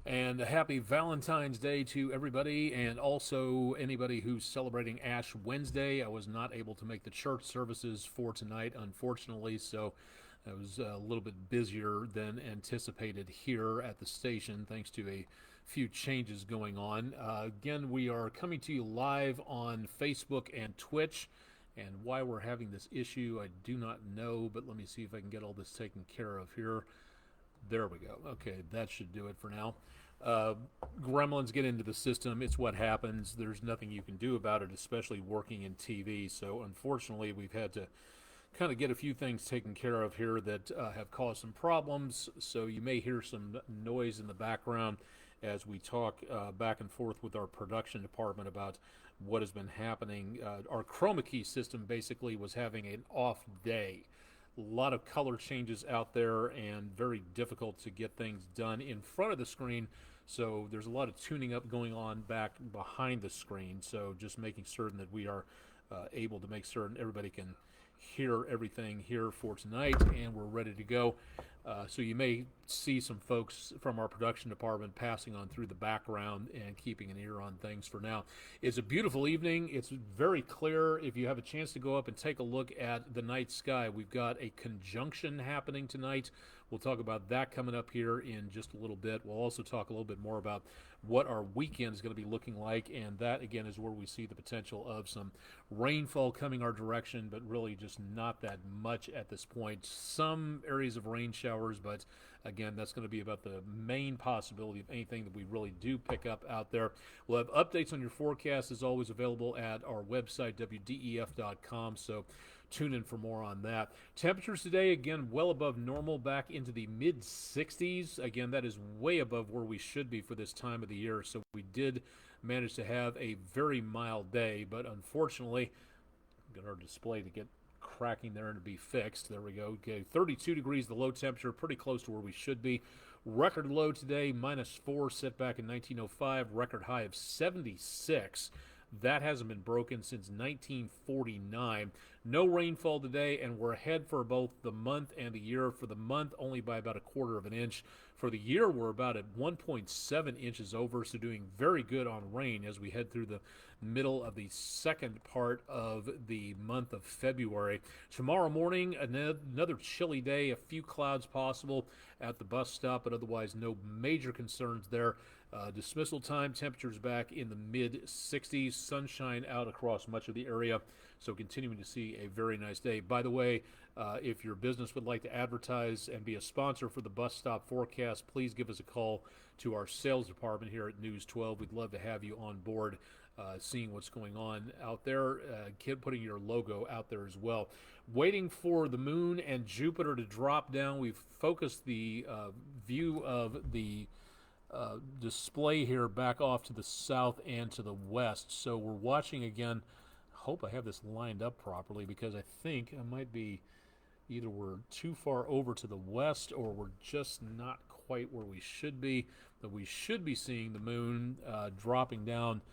And a happy Valentine's Day to everybody, and also anybody who's celebrating Ash Wednesday. I was not able to make the church services for tonight, unfortunately, so I was a little bit busier than anticipated here at the station, thanks to a few changes going on. Again, we are coming to you live on Facebook and Twitch. And why we're having this issue, I do not know, but let me see if I can get all this taken care of here. There we go. Okay, that should do it for now. Uh, Gremlins get into the system. It's what happens. There's nothing you can do about it, especially working in TV. So, unfortunately, we've had to kind of get a few things taken care of here that have caused some problems. So, you may hear some noise in the background as we talk back and forth with our production department about what has been happening. Our chroma key system basically was having an off day. A lot of color changes out there and very difficult to get things done in front of the screen. So there's a lot of tuning up going on back behind the screen. So just making certain that we are able to make certain everybody can hear everything here for tonight, and we're ready to go. So you may see some folks from our production department passing on through the background and keeping an ear on things for now. It's a beautiful evening. It's very clear. If you have a chance to go up and take a look at the night sky, we've got a conjunction happening tonight. We'll talk about that coming up here in just a little bit. We'll also talk a little bit more about what our weekend is going to be looking like, and that, again, is where we see the potential of some rainfall coming our direction, but really just not that much at this point. Some areas of rain showers, but again, that's going to be about the main possibility of anything that we really do pick up out there. We'll have updates on your forecast, as always, available at our website, wdef.com, so tune in for more on that. Temperatures today, again, well above normal, back into the mid 60s. Again, that is way above where we should be for this time of the year. So we did manage to have a very mild day, but unfortunately, get our display to get cracking there and to be fixed. There we go. Okay, 32 degrees, the low temperature, pretty close to where we should be. Record low today, -4, set back in 1905. Record high of 76. That hasn't been broken since 1949. No rainfall today, and we're ahead for both the month and the year. For the month, only by about 1/4 of an inch. For the year, we're about at 1.7 inches over, so doing very good on rain as we head through the middle of the second part of the month of February. Tomorrow morning, another chilly day, a few clouds possible at the bus stop, but otherwise no major concerns there. Dismissal time, temperatures back in the mid 60s, sunshine out across much of the area, so continuing to see a very nice day. By the way, if your business would like to advertise and be a sponsor for the bus stop forecast, please give us a call to our sales department here at News 12. We'd love to have you on board, seeing what's going on out there, putting your logo out there as well. Waiting for the moon and Jupiter to drop down. We've focused the view of the display here back off to the south and to the west. So we're watching again. Hope I have this lined up properly, because I think I might be either we're too far over to the west or we're just not quite where we should be. But we should be seeing the moon dropping down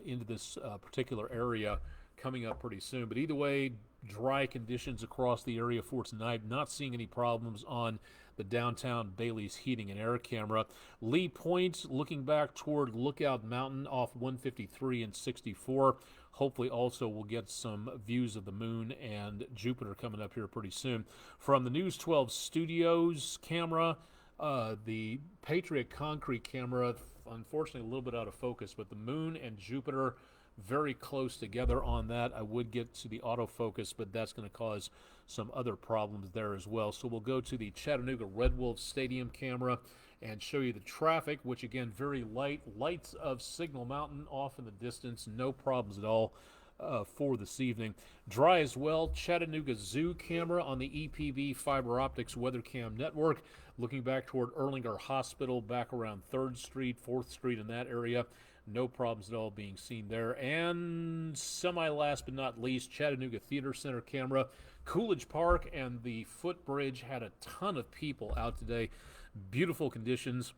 into this particular area coming up pretty soon. But either way, dry conditions across the area for tonight. Not seeing any problems on the downtown Bailey's Heating and Air camera. Lee Point looking back toward Lookout Mountain off 153 and 64. Hopefully also we'll get some views of the moon and Jupiter coming up here pretty soon. From the News 12 studios camera, the Patriot Concrete camera, unfortunately a little bit out of focus, but the moon and Jupiter very close together on that. I would get to the autofocus, but that's going to cause some other problems there as well. So we'll go to the Chattanooga Red Wolf Stadium camera and show you the traffic, which again, very light. Lights of Signal Mountain off in the distance, no problems at all for this evening. Dry as well. Chattanooga Zoo camera on the EPB Fiber Optics WeatherCam network. Looking back toward Erlanger Hospital, back around 3rd Street, 4th Street in that area. No problems at all being seen there. And semi-last but not least, Chattanooga Theater Center camera. Coolidge Park and the footbridge had a ton of people out today. Beautiful conditions.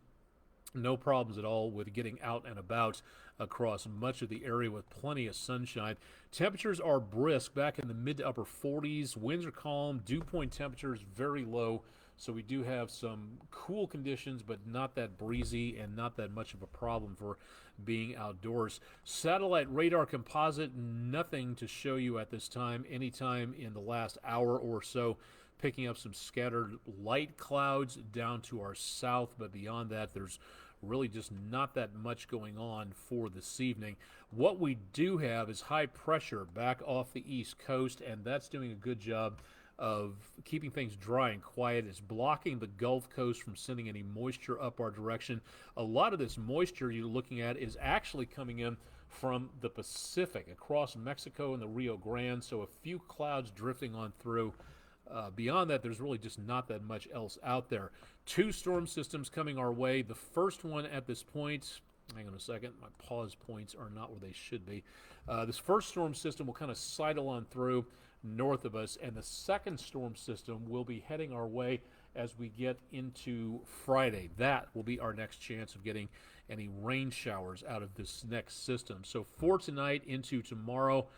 No problems at all with getting out and about across much of the area with plenty of sunshine. Temperatures are brisk, back in the mid to upper 40s. Winds are calm. Dew point temperatures very low. So we do have some cool conditions, but not that breezy and not that much of a problem for being outdoors. Satellite radar composite, nothing to show you at this time. Anytime in the last hour or so, picking up some scattered light clouds down to our south, but beyond that, there's really just not that much going on for this evening. What we do have is high pressure back off the east coast, and that's doing a good job of keeping things dry and quiet. It's blocking the Gulf Coast from sending any moisture up our direction. A lot of this moisture you're looking at is actually coming in from the Pacific across Mexico and the Rio Grande, so a few clouds drifting on through. Beyond that, there's really just not that much else out there. Two storm systems coming our way. The first one at this point, hang on a second, my pause points are not where they should be. This first storm system will kind of sidle on through north of us, and the second storm system will be heading our way as we get into Friday. That will be our next chance of getting any rain showers out of this next system. So for tonight into tomorrow,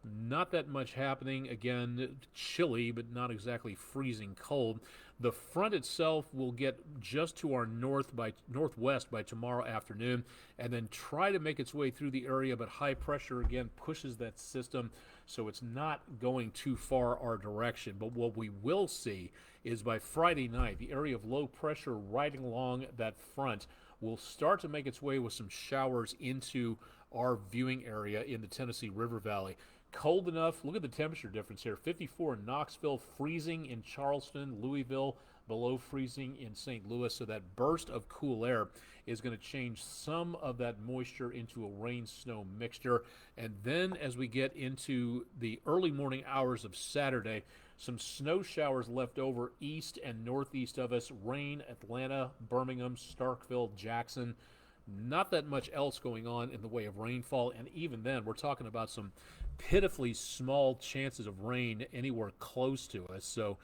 not that much happening. Again, chilly, but not exactly freezing cold. The front itself will get just to our northwest by tomorrow afternoon, and then try to make its way through the area, but high pressure again pushes that system, so it's not going too far our direction. But what we will see is by Friday night, the area of low pressure riding along that front will start to make its way with some showers into our viewing area in the Tennessee River Valley. Cold enough. Look at the temperature difference here. 54 in Knoxville, freezing in Charleston, Louisville, below freezing in St. Louis. So that burst of cool air is going to change some of that moisture into a rain-snow mixture. And then as we get into the early morning hours of Saturday, some snow showers left over east and northeast of us. Rain, Atlanta, Birmingham, Starkville, Jackson. Not that much else going on in the way of rainfall. And even then, we're talking about some pitifully small chances of rain anywhere close to us. So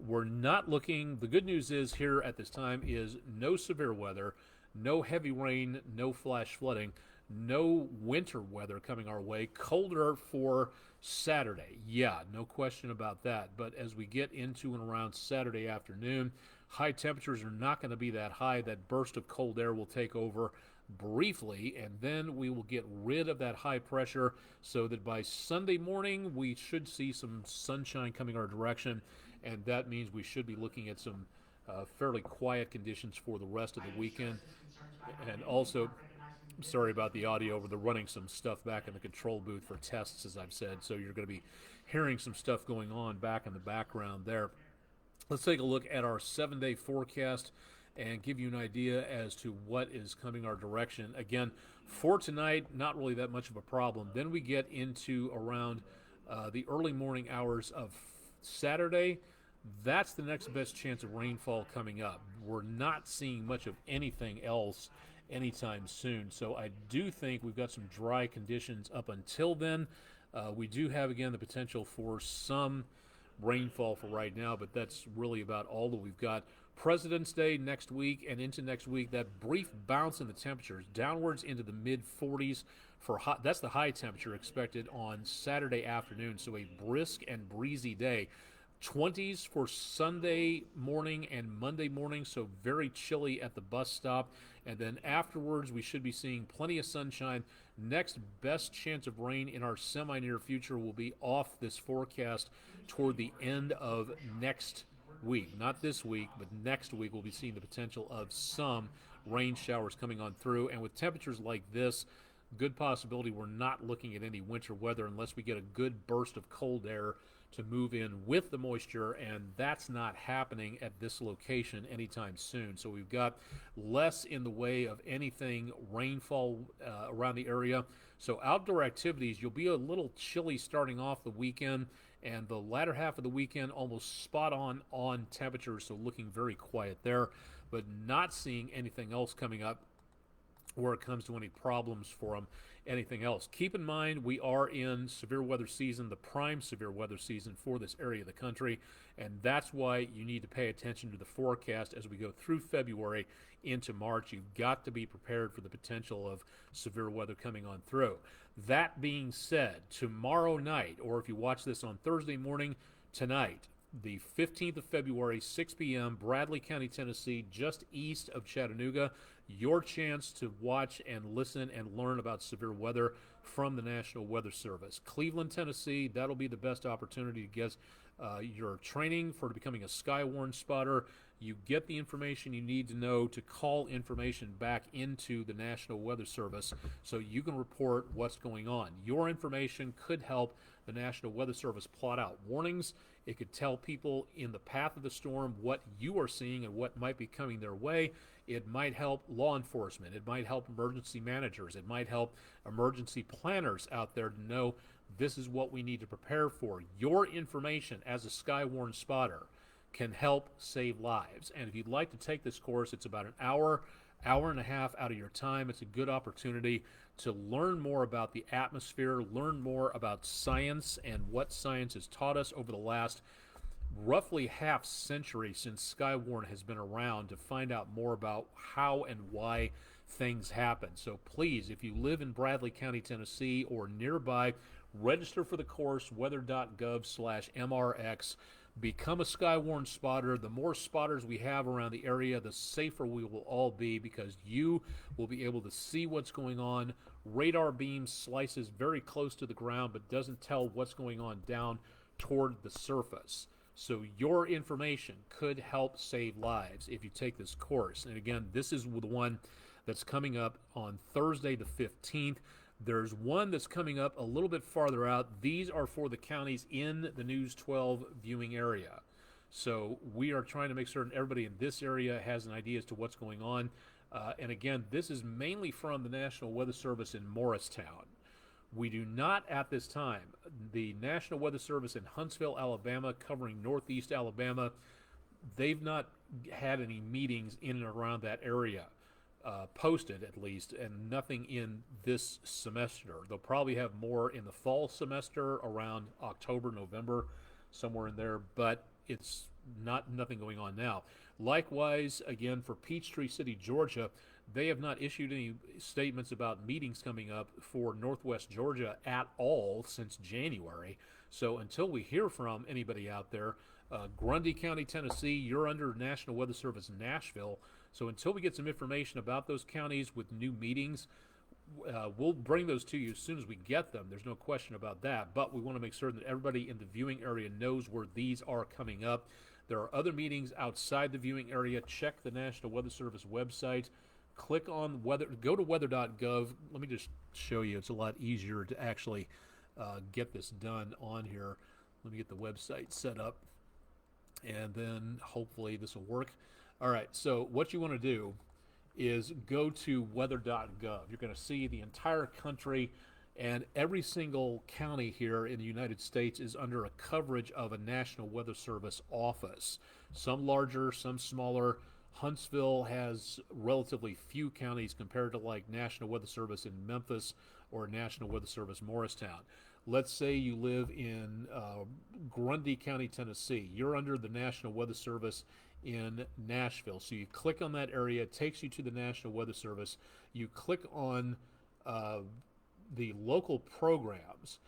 we're not looking. The good news is here at this time is no severe weather, no heavy rain, no flash flooding, no winter weather coming our way. Colder for Saturday. Yeah, no question about that. But as we get into and around Saturday afternoon, high temperatures are not going to be that high. That burst of cold air will take over briefly, and then we will get rid of that high pressure so that by Sunday morning we should see some sunshine coming our direction, and that means we should be looking at some fairly quiet conditions for the rest of the weekend. And also, sorry about the audio, they're running some stuff back in the control booth for tests, as I've said, so you're going to be hearing some stuff going on back in the background there. Let's take a look at our 7-day forecast and give you an idea as to what is coming our direction. Again, for tonight, not really that much of a problem. Then we get into around the early morning hours of Saturday. That's the next best chance of rainfall coming up. We're not seeing much of anything else anytime soon. So I do think we've got some dry conditions up until then. We do have, again, the potential for some rainfall for right now, but that's really about all that we've got. President's Day next week and into next week, that brief bounce in the temperatures downwards into the mid-40s for hot. That's the high temperature expected on Saturday afternoon, so a brisk and breezy day. 20s for Sunday morning and Monday morning, so very chilly at the bus stop. And then afterwards, we should be seeing plenty of sunshine. Next best chance of rain in our semi-near future will be off this forecast toward the end of next week. Not this week, but next week we'll be seeing the potential of some rain showers coming on through. And with temperatures like this, good possibility we're not looking at any winter weather unless we get a good burst of cold air to move in with the moisture, and that's not happening at this location anytime soon. So we've got less in the way of anything rainfall around the area. So outdoor activities, you'll be a little chilly starting off the weekend, and the latter half of the weekend almost spot on temperatures, so looking very quiet there, but not seeing anything else coming up where it comes to any problems for them, anything else. Keep in mind, we are in severe weather season, the prime severe weather season for this area of the country, and that's why you need to pay attention to the forecast as we go through February into March. You've got to be prepared for the potential of severe weather coming on through. That being said, tomorrow night, or if you watch this on Thursday morning, tonight, the 15th of February, 6 p.m., Bradley County, Tennessee, just east of Chattanooga. Your chance to watch and listen and learn about severe weather from the National Weather Service. Cleveland, Tennessee, that'll be the best opportunity to get your training for becoming a Skywarn spotter. You get the information you need to know to call information back into the National Weather Service so you can report what's going on. Your information could help the National Weather Service plot out warnings. It could tell people in the path of the storm what you are seeing and what might be coming their way. It might help law enforcement. It might help emergency managers. It might help emergency planners out there to know this is what we need to prepare for. Your information as a Skywarn spotter can help save lives. And if you'd like to take this course, it's about an hour and a half out of your time. It's a good opportunity to learn more about the atmosphere, learn more about science and what science has taught us over the last roughly half century since Skywarn has been around, to find out more about how and why things happen. So please, if you live in Bradley County, Tennessee or nearby, register for the course, weather.gov/MRX. Become a Skywarn spotter. The more spotters we have around the area, the safer we will all be, because you will be able to see what's going on. Radar beam slices very close to the ground but doesn't tell what's going on down toward the surface. So your information could help save lives if you take this course. And again, this is the one that's coming up on Thursday the 15th. There's one that's coming up a little bit farther out. These are for the counties in the News 12 viewing area. So we are trying to make certain everybody in this area has an idea as to what's going on. And again, this is mainly from the National Weather Service in Morristown. We do not at this time. The National Weather Service in Huntsville, Alabama, covering northeast Alabama, they've not had any meetings in and around that area. Posted at least, and nothing in this semester. They'll probably have more in the fall semester around October, November, somewhere in there, but it's nothing going on now. Likewise, again, for Peachtree City, Georgia, they have not issued any statements about meetings coming up for Northwest Georgia at all since January. So until we hear from anybody out there, Grundy County, Tennessee, you're under National Weather Service Nashville. So until we get some information about those counties with new meetings, we'll bring those to you as soon as we get them. There's no question about that. But we want to make certain that everybody in the viewing area knows where these are coming up. There are other meetings outside the viewing area. Check the National Weather Service website. Click on weather. Go to weather.gov. Let me just show you. It's a lot easier to actually get this done on here. Let me get the website set up, and then hopefully this will work. All right, so what you want to do is go to weather.gov. You're going to see the entire country, and every single county here in the United States is under a coverage of a National Weather Service office. Some larger, some smaller. Huntsville has relatively few counties compared to like National Weather Service in Memphis or National Weather Service Morristown. Let's say you live in Grundy County, Tennessee. You're under the National Weather Service in Nashville. So you click on that area, it takes you to the National Weather Service. You click on the local programs.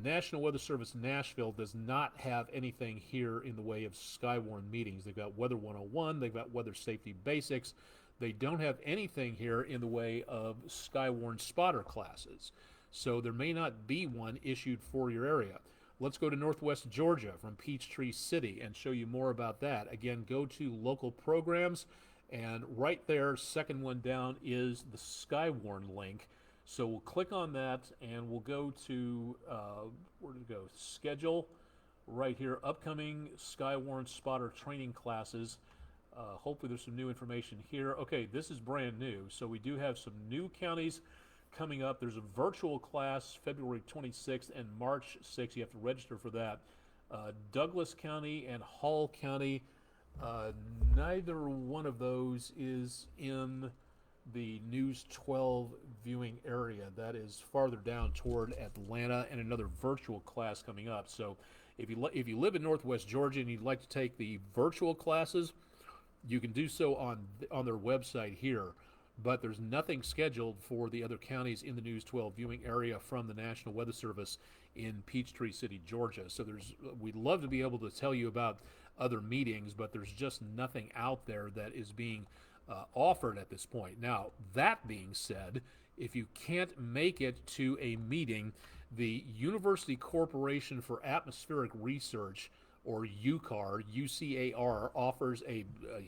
National Weather Service Nashville does not have anything here in the way of Skywarn meetings. They've got Weather 101, they've got Weather Safety Basics. They don't have anything here in the way of Skywarn spotter classes. So there may not be one issued for your area. Let's go to Northwest Georgia from Peachtree City and show you more about that. Again, go to local programs, and right there, second one down, is the Skywarn link. So we'll click on that, and we'll go to, where did it go? Schedule, right here, upcoming Skywarn spotter training classes. Hopefully there's some new information here. Okay, this is brand new. So we do have some new counties coming up. There's a virtual class February 26th and March 6th. You have to register for that. Douglas County and Hall County, neither one of those is in the News 12 viewing area. That is farther down toward Atlanta, and another virtual class coming up. So if you live in Northwest Georgia and you'd like to take the virtual classes, you can do so on their website here. but there's nothing scheduled for the other counties in the News 12 viewing area from the National Weather Service in Peachtree City, Georgia. So we'd love to be able to tell you about other meetings, but there's just nothing out there that is being offered at this point. Now, that being said, if you can't make it to a meeting, the University Corporation for Atmospheric Research, or UCAR, offers a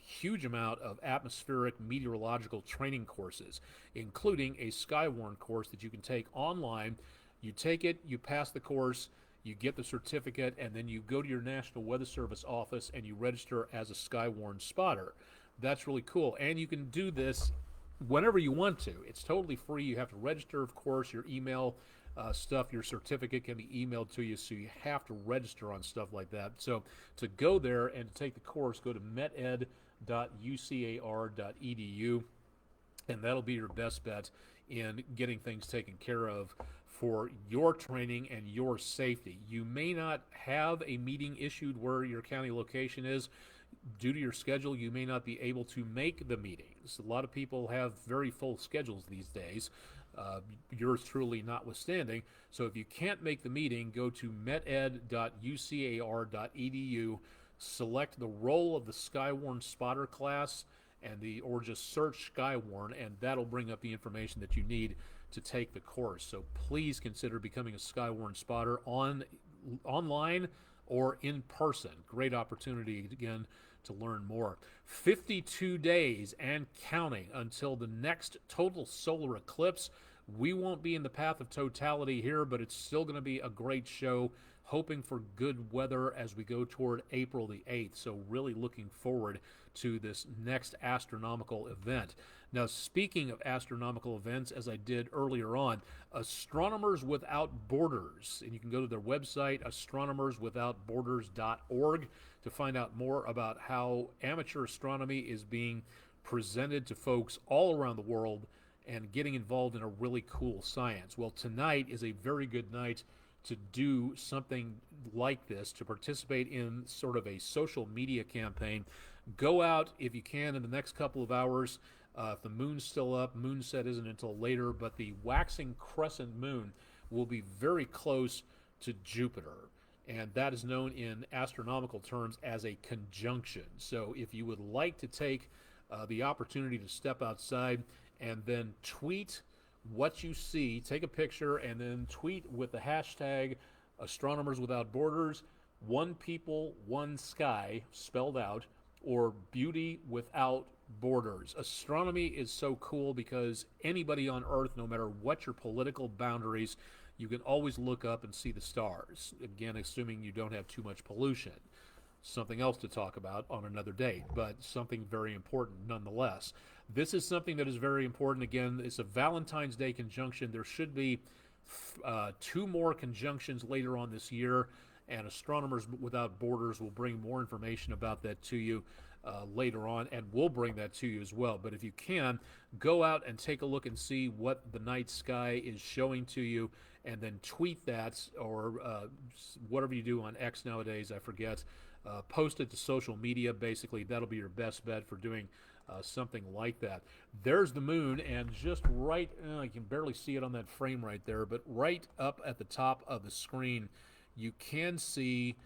huge amount of atmospheric meteorological training courses, including a Skywarn course that you can take online. You take it, you pass the course, you get the certificate, and then you go to your National Weather Service office and you register as a Skywarn spotter. That's really cool, and you can do this whenever you want to. It's totally free. You have to register, of course. Your email stuff, your certificate can be emailed to you, so you have to register on stuff like that. So to go there and to take the course, go to meted.ucar.edu, and that'll be your best bet in getting things taken care of for your training and your safety. You may not have a meeting issued where your county location is. Due to your schedule, you may not be able to make the meetings. A lot of people have very full schedules these days, yours truly notwithstanding. So if you can't make the meeting, go to meted.ucar.edu, select the role of the Skywarn spotter class, or just search Skywarn, and that'll bring up the information that you need to take the course. So please consider becoming a Skywarn spotter online or in person. Great opportunity, again, to learn more. 52 days and counting until the next total solar eclipse. We won't be in the path of totality here, but it's still going to be a great show. Hoping for good weather as we go toward April the 8th. So really looking forward to this next astronomical event. Now, speaking of astronomical events, as I did earlier on, Astronomers Without Borders, and you can go to their website, astronomerswithoutborders.org, to find out more about how amateur astronomy is being presented to folks all around the world and getting involved in a really cool science. Well, tonight is a very good night to do something like this, to participate in sort of a social media campaign. Go out if you can in the next couple of hours. If the moon's still up, moonset isn't until later, but the waxing crescent moon will be very close to Jupiter, and that is known in astronomical terms as a conjunction. So if you would like to take the opportunity to step outside and then tweet what you see, take a picture and then tweet with the hashtag Astronomers Without Borders, One People, One Sky, spelled out, or Beauty Without Borders. Astronomy is so cool because anybody on Earth, no matter what your political boundaries, you can always look up and see the stars. Again, assuming you don't have too much pollution. Something else to talk about on another date, but something very important nonetheless. This is something that is very important. Again, it's a Valentine's Day conjunction. There should be 2 more conjunctions later on this year, and Astronomers Without Borders will bring more information about that to you later on, and we'll bring that to you as well. But if you can, go out and take a look and see what the night sky is showing to you, and then tweet that, or whatever you do on X nowadays, I forget. Post it to social media. Basically, that'll be your best bet for doing something like that. There's the moon, and just right, you can barely see it on that frame right there, but right up at the top of the screen, you can see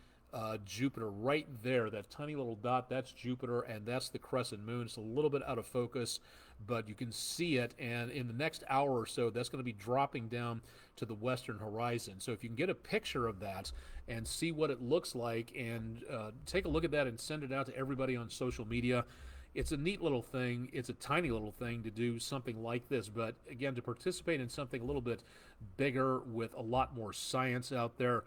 Jupiter right there. That tiny little dot, that's Jupiter, and that's the crescent moon. It's a little bit out of focus, but you can see it, and in the next hour or so, that's going to be dropping down to the western horizon. So if you can get a picture of that and see what it looks like, and take a look at that and send it out to everybody on social media. It's a neat little thing. It's a tiny little thing to do something like this, but again, to participate in something a little bit bigger with a lot more science out there,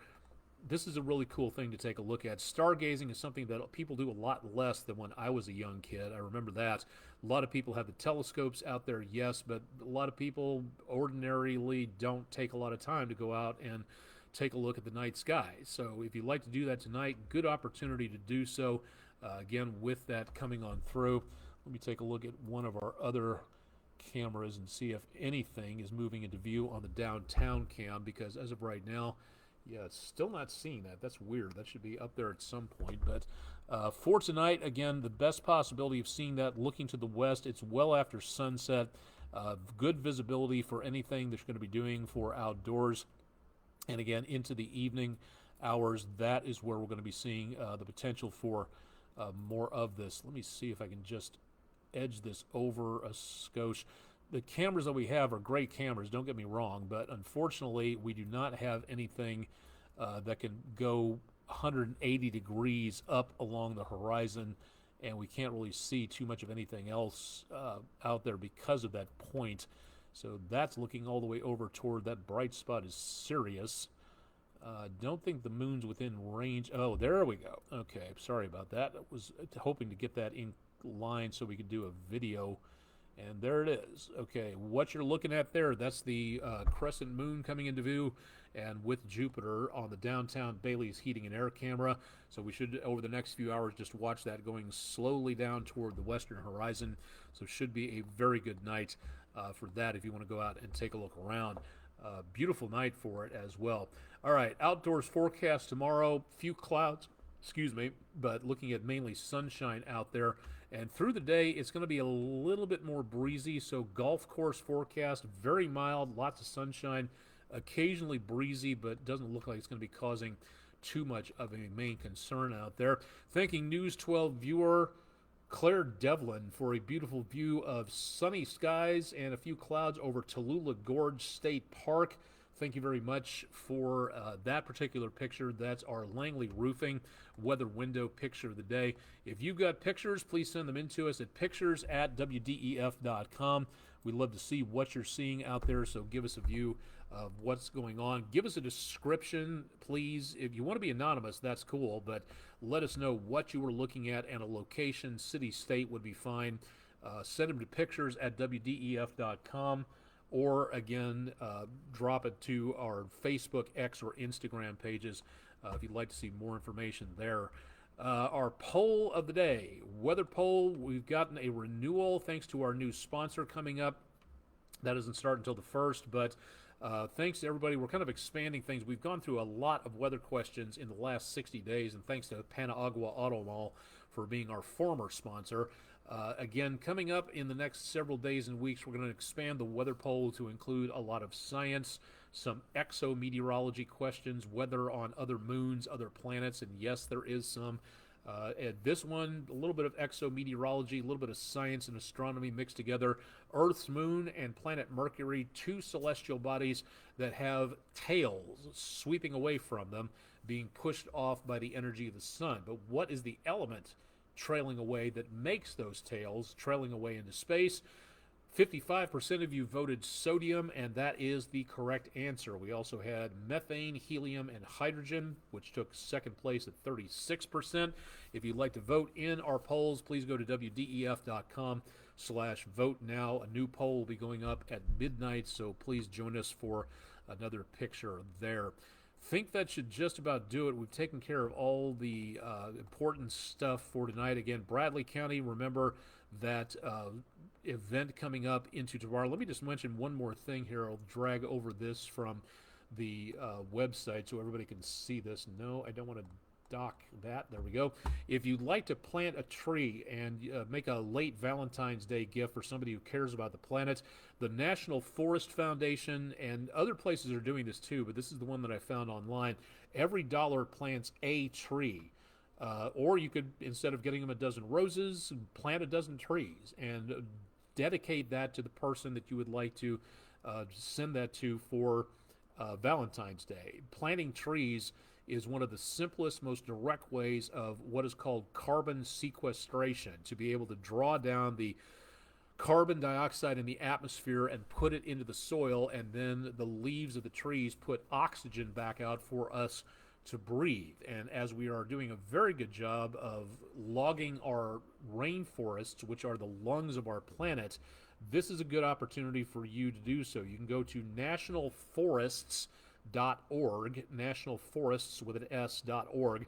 this is a really cool thing to take a look at. Stargazing is something that people do a lot less than when I was a young kid. I remember that. A lot of people have the telescopes out there, yes, but a lot of people ordinarily don't take a lot of time to go out and take a look at the night sky. So if you'd like to do that tonight, good opportunity to do so. Again, with that coming on through, let me take a look at one of our other cameras and see if anything is moving into view on the downtown cam, because as of right now, yeah, it's still not seeing that. That's weird. That should be up there at some point, but For tonight, again, the best possibility of seeing that looking to the west. It's well after sunset. Good visibility for anything that you're going to be doing for outdoors. And again, into the evening hours, that is where we're going to be seeing the potential for more of this. Let me see if I can just edge this over a skosh. The cameras that we have are great cameras, don't get me wrong, but unfortunately, we do not have anything that can go 180 degrees up along the horizon, and we can't really see too much of anything else out there because of that point. So that's looking all the way over toward that bright spot is Sirius. Don't think the moon's within range. Oh, there we go. Okay, sorry about that. I was hoping to get that in line so we could do a video. And there it is. Okay, what you're looking at there, that's the crescent moon coming into view, and with Jupiter on the downtown Bailey's heating and air camera. So we should, over the next few hours, just watch that going slowly down toward the western horizon. So should be a very good night for that if you want to go out and take a look around. Beautiful night for it as well. All right, outdoors forecast tomorrow, few clouds, but looking at mainly sunshine out there. And through the day, it's going to be a little bit more breezy, so golf course forecast, very mild, lots of sunshine, occasionally breezy, but doesn't look like it's going to be causing too much of a main concern out there. Thanking News 12 viewer Claire Devlin for a beautiful view of sunny skies and a few clouds over Tallulah Gorge State Park. Thank you very much for that particular picture. That's our Langley Roofing weather window picture of the day. If you've got pictures, please send them in to us at pictures@wdef.com. We'd love to see what you're seeing out there, so give us a view of what's going on. Give us a description, please. If you want to be anonymous, that's cool, but let us know what you were looking at, and a location, city, state would be fine. Send them to pictures@wdef.com. Or, again, drop it to our Facebook, X, or Instagram pages if you'd like to see more information there. Our poll of the day, weather poll, we've gotten a renewal thanks to our new sponsor coming up. That doesn't start until the 1st, but thanks to everybody. We're kind of expanding things. We've gone through a lot of weather questions in the last 60 days, and thanks to Panaagua Auto Mall for being our former sponsor. Again, coming up in the next several days and weeks, we're going to expand the weather poll to include a lot of science, some exometeorology questions, weather on other moons, other planets, and yes, there is some. And this one, a little bit of exometeorology, a little bit of science and astronomy mixed together. Earth's moon and planet Mercury, two celestial bodies that have tails sweeping away from them, being pushed off by the energy of the sun. But what is the element trailing away that makes those tails trailing away into space? 55% of you voted sodium, and that is the correct answer. We also had methane, helium, and hydrogen, which took second place at 36%. If you'd like to vote in our polls, please go to wdef.com/vote now. A new poll will be going up at midnight, so please join us for another picture there. Think that should just about do it. We've taken care of all the important stuff for tonight. Again, Bradley County, remember that event coming up into tomorrow. Let me just mention one more thing here. I'll drag over this from the website so everybody can see this. No, I don't want to dock that. There we go. If you'd like to plant a tree and make a late Valentine's Day gift for somebody who cares about the planet, the National Forest Foundation and other places are doing this too, but this is the one that I found online. Every dollar plants a tree. Or you could, instead of getting them a dozen roses, plant a dozen trees and dedicate that to the person that you would like to send that to for Valentine's Day. Planting trees is one of the simplest, most direct ways of what is called carbon sequestration, to be able to draw down the carbon dioxide in the atmosphere and put it into the soil, and then the leaves of the trees put oxygen back out for us to breathe. And as we are doing a very good job of logging our rainforests, which are the lungs of our planet, this is a good opportunity for you to do so. You can go to nationalforests.org, nationalforests with an S.org,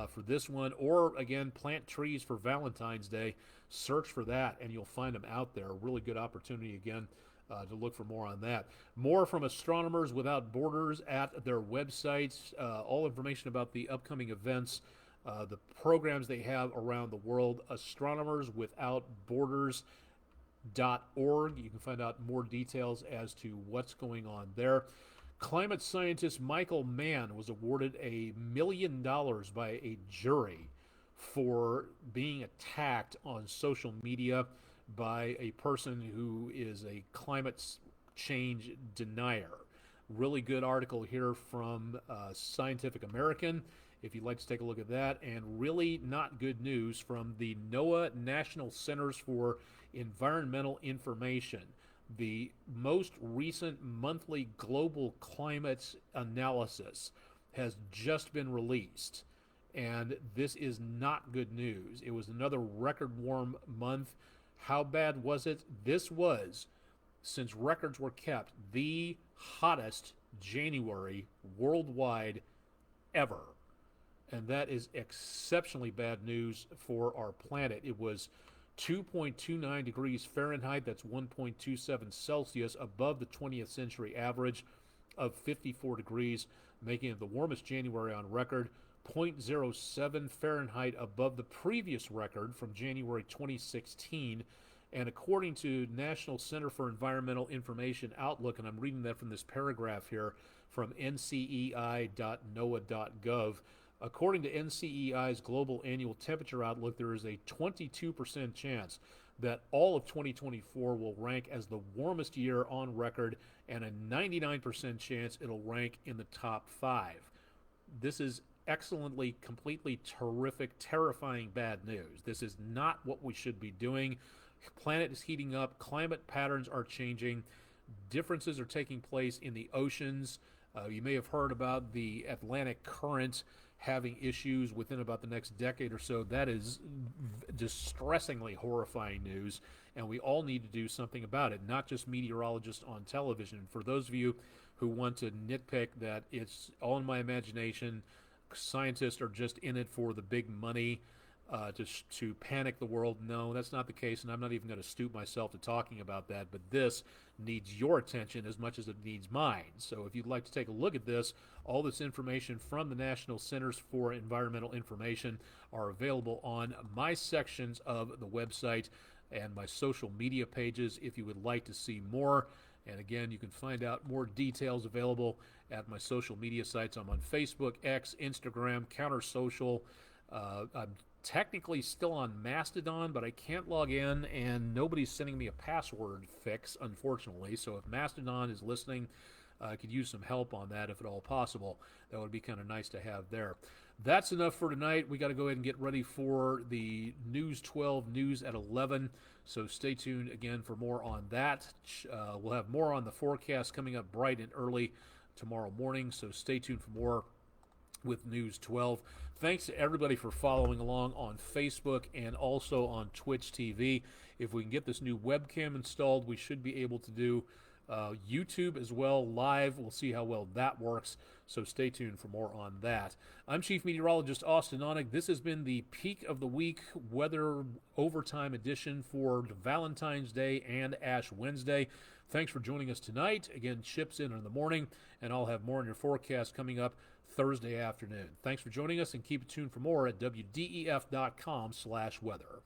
for this one, or again, plant trees for Valentine's Day. Search for that and you'll find them out there. Really good opportunity again to look for more on that. More from Astronomers Without Borders at their websites. All information about the upcoming events the programs they have around the world, Astronomers Without Borders.org. You can find out more details as to what's going on there. Climate scientist Michael Mann was awarded $1 million by a jury for being attacked on social media by a person who is a climate change denier. Really good article here from Scientific American, if you'd like to take a look at that. And really not good news from the NOAA National Centers for Environmental Information. The most recent monthly global climate analysis has just been released, and this is not good news. It was another record warm month. How bad was it? This was, since records were kept, the hottest January worldwide ever. And that is exceptionally bad news for our planet. It was 2.29 degrees Fahrenheit, that's 1.27 Celsius, above the 20th century average of 54 degrees, making it the warmest January on record. 0.07 Fahrenheit above the previous record from January 2016. And according to National Center for Environmental Information Outlook, and I'm reading that from this paragraph here from ncei.noaa.gov, according to NCEI's Global Annual Temperature Outlook, there is a 22% chance that all of 2024 will rank as the warmest year on record, and a 99% chance it'll rank in the top 5. This is excellently, completely terrific, terrifying bad news. This is not what we should be doing. The planet is heating up. Climate patterns are changing. Differences are taking place in the oceans. You may have heard about the Atlantic current having issues within about the next decade or so. That is distressingly horrifying news, and we all need to do something about it, not just meteorologists on television. For those of you who want to nitpick that it's all in my imagination, scientists are just in it for the big money, to panic the world, no, that's not the case, and I'm not even going to stoop myself to talking about that, but this needs your attention as much as it needs mine. So if you'd like to take a look at this, all this information from the National Centers for Environmental Information are available on my sections of the website and my social media pages if you would like to see more. And again, you can find out more details available at my social media sites. I'm on Facebook, X, Instagram, Counter Social. I'm technically still on Mastodon, but I can't log in, and nobody's sending me a password fix, unfortunately. So if Mastodon is listening, I could use some help on that if at all possible. That would be kind of nice to have there. That's enough for tonight. We got to go ahead and get ready for the News 12 news at 11. So stay tuned again for more on that. We'll have more on the forecast coming up bright and early tomorrow morning. So stay tuned for more with News 12. Thanks to everybody for following along on Facebook and also on Twitch TV. If we can get this new webcam installed, we should be able to do YouTube as well live. We'll see how well that works. So stay tuned for more on that. I'm Chief Meteorologist Austin Onig. This has been the Peak of the Week Weather Overtime Edition for Valentine's Day and Ash Wednesday. Thanks for joining us tonight. Again, chips in the morning, and I'll have more on your forecast coming up Thursday afternoon. Thanks for joining us, and keep it tuned for more at WDEF.com/weather.